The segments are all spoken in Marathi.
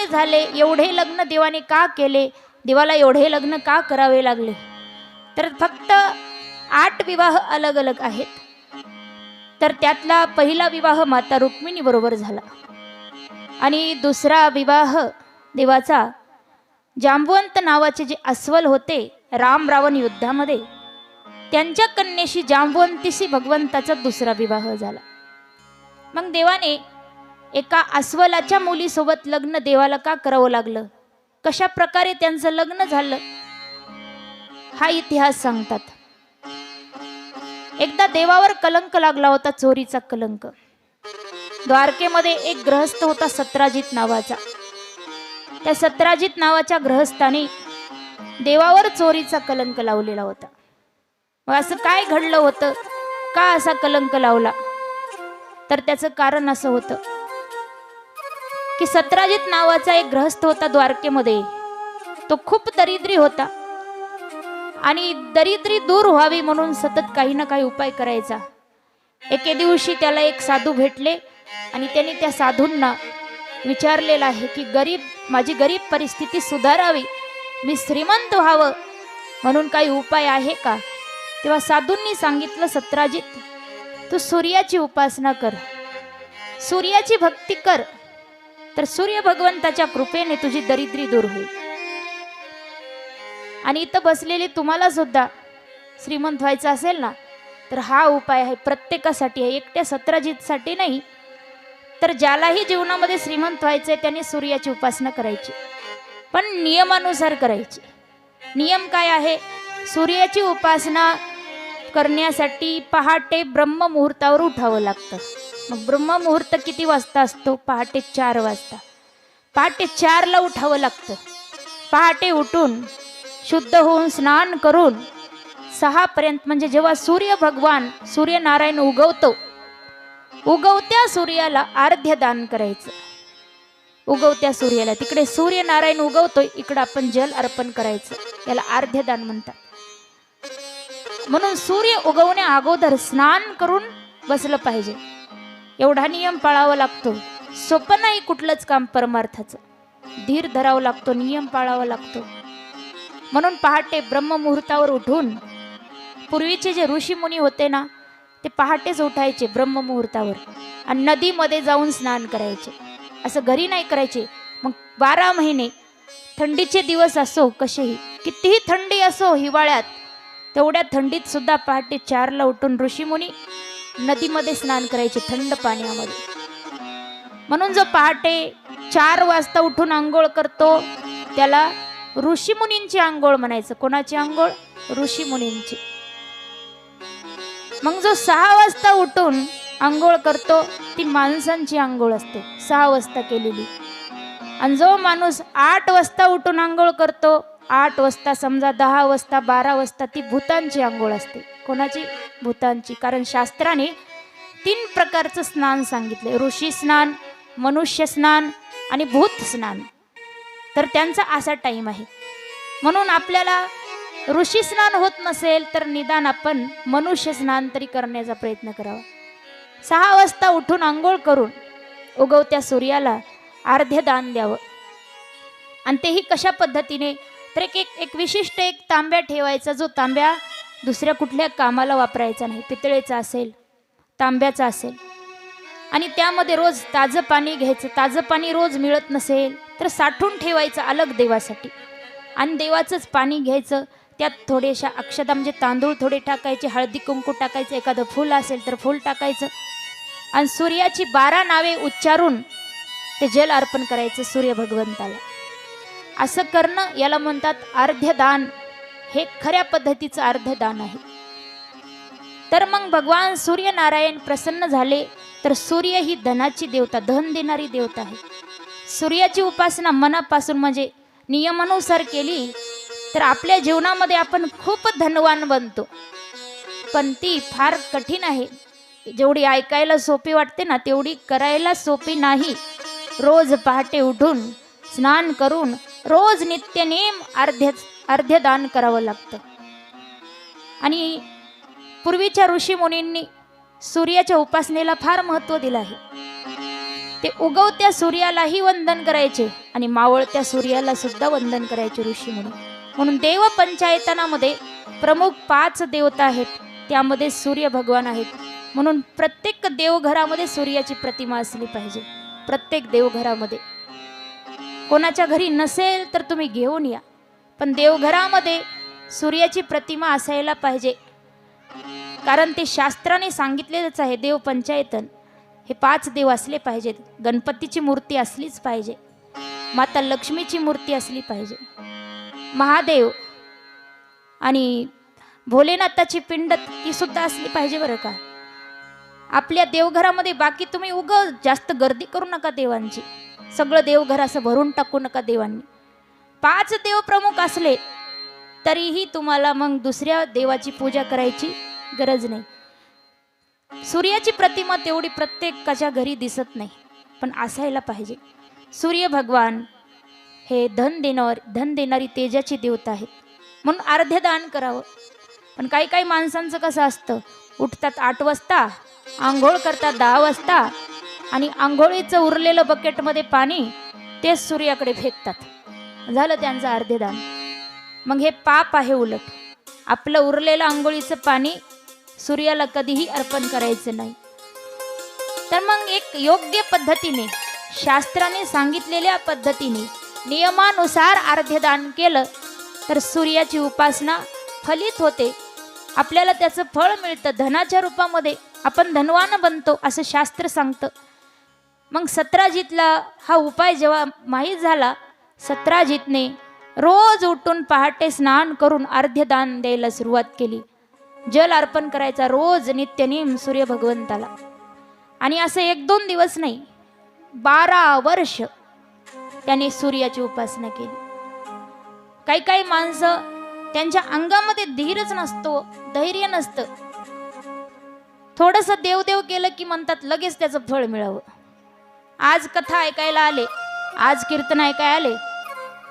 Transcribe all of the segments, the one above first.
झाले, एवढे लग्न देवाने का केले, देवाला एवढे लग्न का करावे लागले? तर फक्त 8 विवाह अलग अलग आहेत. तर त्यातला पहिला विवाह माता रुक्मिणी बरोबर झाला आणि दुसरा विवाह देवाचा जांबवंत नावाचे जे अस्वल होते राम रावण युद्धामध्ये, त्यांच्या कन्येशी जांबवंतीशी भगवंताचा दुसरा विवाह झाला. मग देवाने एका अस्वलाच्या मुलीसोबत लग्न देवाला का करावं लागलं, कशा प्रकारे त्यांचं लग्न झालं, हा इतिहास सांगतात. एकदा देवावर कलंक लागला होता, चोरीचा कलंक. द्वारकेमध्ये एक ग्रहस्थ होता सत्राजित नावाचा. त्या सत्राजित नावाच्या ग्रहस्थाने देवावर चोरीचा कलंक लावलेला होता. मग असं काय घडलं होतं, का असा कलंक लावला? तर त्याचं कारण असं होतं की सत्राजित नावाचा एक ग्रहस्थ होता द्वारकेमध्ये. तो खूप दरिद्री होता आणि दरिद्री दूर व्हावी म्हणून सतत काही ना काही उपाय करायचा. एके दिवशी त्याला एक साधू भेटले आणि त्यांनी त्या साधूंना विचारलेलं आहे की माझी गरीब परिस्थिती सुधारावी, मी श्रीमंत व्हावं म्हणून काही उपाय आहे का? तेव्हा साधूंनी सांगितलं, सत्राजित, तू सूर्याची उपासना कर, सूर्याची भक्ती कर, तर सूर्य भगवंताच्या कृपेने तुझी दरिद्री दूर होईल. आणि इथं बसलेले तुम्हाला सुद्धा श्रीमंत व्हायचं असेल ना, तर हा उपाय आहे, प्रत्येकासाठी आहे, एकट्या सत्राजितसाठी नाही. तर ज्यालाही जीवनामध्ये श्रीमंत व्हायचंय त्याने सूर्याची उपासना करायची, पण नियमानुसार करायची. नियम काय आहे? सूर्याची उपासना करण्यासाठी पहाटे ब्रह्ममुहूर्तावर उठावं लागतं. मग ब्रह्ममुहूर्त किती वाजता असतो? पहाटे 4 वाजता. पहाटे 4ला उठावं लागतं. पहाटे उठून शुद्ध होऊन स्नान करून 6 पर्यंत, म्हणजे जेव्हा सूर्य भगवान सूर्यनारायण उगवतो, उगवत्या सूर्याला अर्ध्य दान करायचं. उगवत्या सूर्याला, तिकडे सूर्यनारायण उगवतोय, इकडे आपण जल अर्पण करायचं, याला अर्ध्य दान म्हणतात. म्हणून सूर्य उगवण्या अगोदर स्नान करून बसलं पाहिजे. एवढा नियम पाळावा लागतो. सोपं नाही कुठलंच काम परमार्थाचं, धीर धरावं लागतो, नियम पाळावा लागतो. म्हणून पहाटे ब्रह्ममुहूर्तावर उठून, पूर्वीचे जे ऋषी मुनी होते ना, ते पहाटेच उठायचे ब्रह्ममुहूर्तावर आणि नदीमध्ये जाऊन स्नान करायचे. असं घरी नाही करायचे. मग 12 महिने, थंडीचे दिवस असो, कसेही, कितीही थंडी असो, हिवाळ्यात, तेवढ्या थंडीत सुद्धा पहाटे 4ला उठून ऋषीमुनी नदीमध्ये स्नान करायचे, थंड पाण्यामध्ये. म्हणून जो पहाटे 4 वाजता उठून आंघोळ करतो त्याला ऋषीमुनींची आंघोळ म्हणायचं. कोणाची आंघोळ? ऋषीमुनींची. मग जो 6 वाजता उठून आंघोळ करतो ती माणसांची आंघोळ असते, 6 वाजता केलेली. आणि जो माणूस 8 वाजता उठून आंघोळ करतो, 8 वाजता समजा, 10 वाजता, 12 वाजता, ती भूतांची आंघोळ असते. कोणाची? भूतांची. कारण शास्त्राने 3 प्रकारचं स्नान सांगितले, ऋषी स्नान, मनुष्य स्नान आणि भूत स्नान. तर त्यांचा असा टाइम आहे. म्हणून आपल्याला ऋषी स्नान होत नसेल तर निदान आपण मनुष्य स्नान तरी करण्याचा प्रयत्न करावा. 6 वाजता उठून आंघोळ करून उगवत्या सूर्याला अर्ध्य दान द्यावं. आणि तेही कशा पद्धतीने? तर एक विशिष्ट एक तांब्या ठेवायचा, जो तांब्या दुसऱ्या कुठल्या कामाला वापरायचा नाही, पितळेचा असेल, तांब्याचा असेल, आणि त्यामध्ये रोज ताजं पाणी घ्यायचं. ताजं पाणी रोज मिळत नसेल तर साठवून ठेवायचं अलग देवासाठी. आणि देवाचंच पाणी घ्यायचं, त्यात थोड्याशा अक्षता, म्हणजे तांदूळ थोडे टाकायचे, हळदी कुंकू टाकायचं, एखादं फूल असेल तर फूल टाकायचं, आणि सूर्याची 12 नावे उच्चारून ते जल अर्पण करायचं सूर्य भगवंताला. असं करणं याला म्हणतात अर्ध्यदान. हे खऱ्या पद्धतीचं अर्ध्यदान आहे. तर मग भगवान सूर्यनारायण प्रसन्न झाले. तर सूर्य ही धनाची देवता, धन देणारी देवता आहे. सूर्याची उपासना मनापासून, म्हणजे नियमानुसार केली तर आपल्या जीवनामध्ये आपण खूप धनवान बनतो. पण ती फार कठीण आहे. जेवढी ऐकायला सोपी वाटते ना, तेवढी करायला सोपी नाही. रोज पहाटे उठून स्नान करून रोज नित्यनेम अर्ध्य दान करावं लागतं. आणि पूर्वीच्या ऋषी मुनींनी सूर्याच्या उपासनेला फार महत्त्व दिलं आहे. ते उगवत्या सूर्यालाही वंदन करायचे आणि मावळत्या सूर्याला सुद्धा वंदन करायचे ऋषी म्हणून देव पंचायतनामध्ये प्रमुख 5 देवता आहेत, त्यामध्ये सूर्य भगवान आहेत. म्हणून प्रत्येक देवघरामध्ये सूर्याची प्रतिमा असली पाहिजे. प्रत्येक देवघरामध्ये, कोणाच्या घरी नसेल तर तुम्ही घेऊन या, पण देवघरामध्ये सूर्याची प्रतिमा असायला पाहिजे. कारण ते शास्त्राने सांगितलेलंच आहे. देव पंचायतन हे 5 देव असले पाहिजेत. गणपतीची मूर्ती असलीच पाहिजे, माता लक्ष्मीची मूर्ती असली पाहिजे, महादेव आणि भोलेनाथाची पिंड ती सुद्धा असली पाहिजे बरं का. आपल्या देवघरामध्ये बाकी तुम्ही जास्त गर्दी करू नका देवांची. सगळं देवघर असं भरून टाकू नका देवांनी. 5 देव प्रमुख असले तरीही तुम्हाला मग दुसऱ्या देवाची पूजा करायची गरज नाही. सूर्याची प्रतिमा तेवढी प्रत्येकाच्या घरी दिसत नाही, पण असायला पाहिजे. सूर्य भगवान हे धन देणारी तेजाची देवता आहेत, म्हणून अर्ध्य दान करावं. पण काही माणसांचं कसं असतं, उठतात 8 वाजता, आंघोळ करतात 10 वाजता आणि आंघोळीचं उरलेलं बकेटमध्ये पाणी तेच सूर्याकडे फेकतात. झालं त्यांचं अर्धे दान. मग हे पाप आहे. उलट आपलं उरलेलं आंघोळीचं पाणी सूर्याला कधीही अर्पण करायचं नाही. तर मग एक योग्य पद्धतीने, शास्त्राने सांगितलेल्या पद्धतीने, नियमानुसार अर्ध्य दान केलं तर सूर्याची उपासना फलित होते. आपल्याला त्याचं फळ मिळतं. धनाच्या रूपामध्ये आपण धनवान बनतो असं शास्त्र सांगतं. मग सत्राजितला हा उपाय जेव्हा माहीत झाला, सत्राजितने रोज उठून पहाटे स्नान करून अर्ध्य दान द्यायला सुरुवात केली. जल अर्पण करायचा रोज नित्यनेम सूर्य भगवंताला. आणि असं 1-2 दिवस नाही, 12 वर्ष त्याने सूर्याची उपासना केली. काही माणसं त्यांच्या अंगामध्ये धीरच नसतो, धैर्य नसतं. थोडंसं देवदेव केलं की म्हणतात लगेच त्याचं फळ मिळावं. आज कथा ऐकायला आले, आज कीर्तन ऐकायला आले,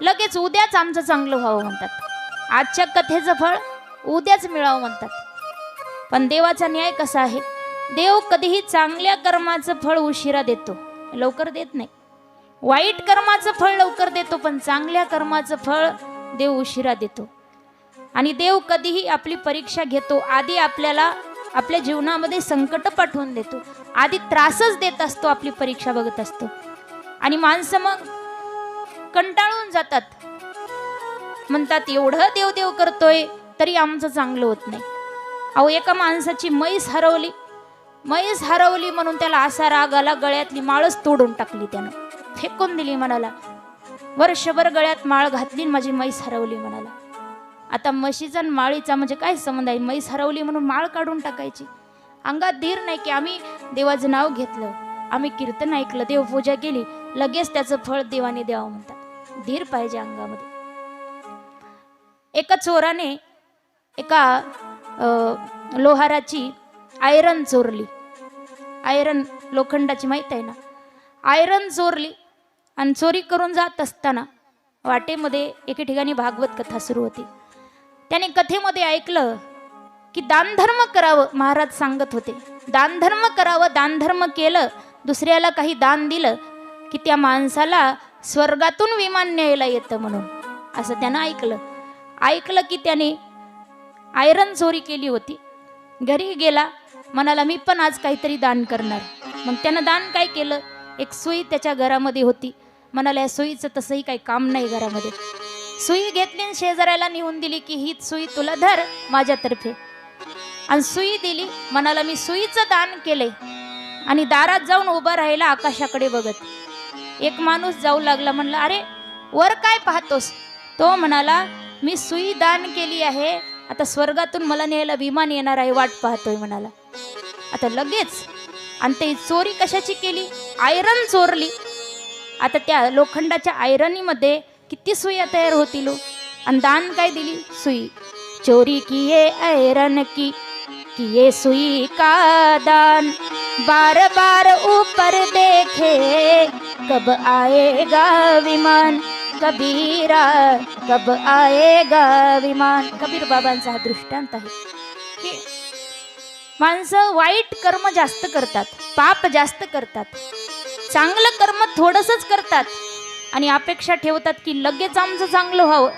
लगेच उद्याच आमचं चांगलं व्हावं म्हणतात. आजच्या कथेचं फळ उद्याच मिळावं म्हणतात. पण देवाचा न्याय कसा आहे, देव कधीही चांगल्या कर्माचं फळ उशिरा देतो, लवकर देत नाही. वाईट कर्माचं फळ लवकर देतो, पण चांगल्या कर्माचं फळ देव उशिरा देतो. आणि देव कधीही आपली परीक्षा घेतो. आधी आपल्याला आपल्या जीवनामध्ये संकट पाठवून देतो, आधी त्रासच देत असतो, आपली परीक्षा बघत असतो. आणि माणसं मग कंटाळून जातात, म्हणतात एवढं देव करतोय तरी आमचं चांगलं होत नाही. अहो, एका माणसाची म्हैस हरवली म्हणून त्याला असा राग आला, गळ्यातली माळच तोडून टाकली, त्यानं फेकून दिली. म्हणाला वर्षभर गळ्यात माळ घातली, माझी म्हैस हरवली म्हणाला. आता म्हशीचा आणि माळीचा म्हणजे काय संबंध आहे? म्हैस हरवली म्हणून माळ काढून टाकायची? अंगात धीर नाही की आम्ही देवाचं नाव घेतलं, आम्ही कीर्तन ऐकलं, देवपूजा केली, लगेच त्याचं फळ देवाने द्यावं म्हणतात. धीर पाहिजे अंगामध्ये. एका चोराने एका लोहाराची आयरन चोरली. आयरन लोखंडाची माहीत आहे ना. आयरन चोरली आणि चोरी करून जात असताना वाटेमध्ये एके ठिकाणी भागवत कथा सुरू होती. त्याने कथेमध्ये ऐकलं की दानधर्म करावं. महाराज सांगत होते दानधर्म करावं. दानधर्म केलं, दुसऱ्याला काही दान दिलं की त्या माणसाला स्वर्गातून विमान न्यायला येतं म्हणून. असं त्यानं ऐकलं की त्याने आयरन चोरी केली होती. घरी गेला, म्हणाला मी पण आज काहीतरी दान करणार. मग त्यानं दान काय केलं, एक सुई त्याच्या घरामध्ये होती. म्हणाला या सुईचं तसंही काही काम नाही घरामध्ये. सुई घेतली आणि शेजाऱ्याला नेऊन दिली की ही सुई तुला धर माझ्यातर्फे. आणि सुई दिली. म्हणाला मी सुईचं दान केले. आणि दारात जाऊन उभा राहिला आकाशाकडे बघत. एक माणूस जाऊ लागला, म्हणला अरे वर काय पाहतोस? तो म्हणाला मी सुई दान केली आहे, आता स्वर्गातून मला न्यायला विमान येणार आहे, वाट पाहतोय म्हणाला. आता लगेच. आणि ते चोरी कशाची केली? आयरन चोरली. आता त्या लोखंडाच्या आयरनीमध्ये किती सुया तयार होतील. आणि दान काय दिली? सुई. चोरी किए आयरन की किए सुई का दान, बार बार ऊपर देखे कब आएगा विमान, कबीरा कब आएगा विमान. कबीर बाबांचा हा दृष्टांत आहे की माणसं वाईट कर्म जास्त करतात, पाप जास्त करतात, चांगलं कर्म थोडंसंच करतात आणि अपेक्षा ठेवतात की लगेच आमचं चांगलं व्हावं.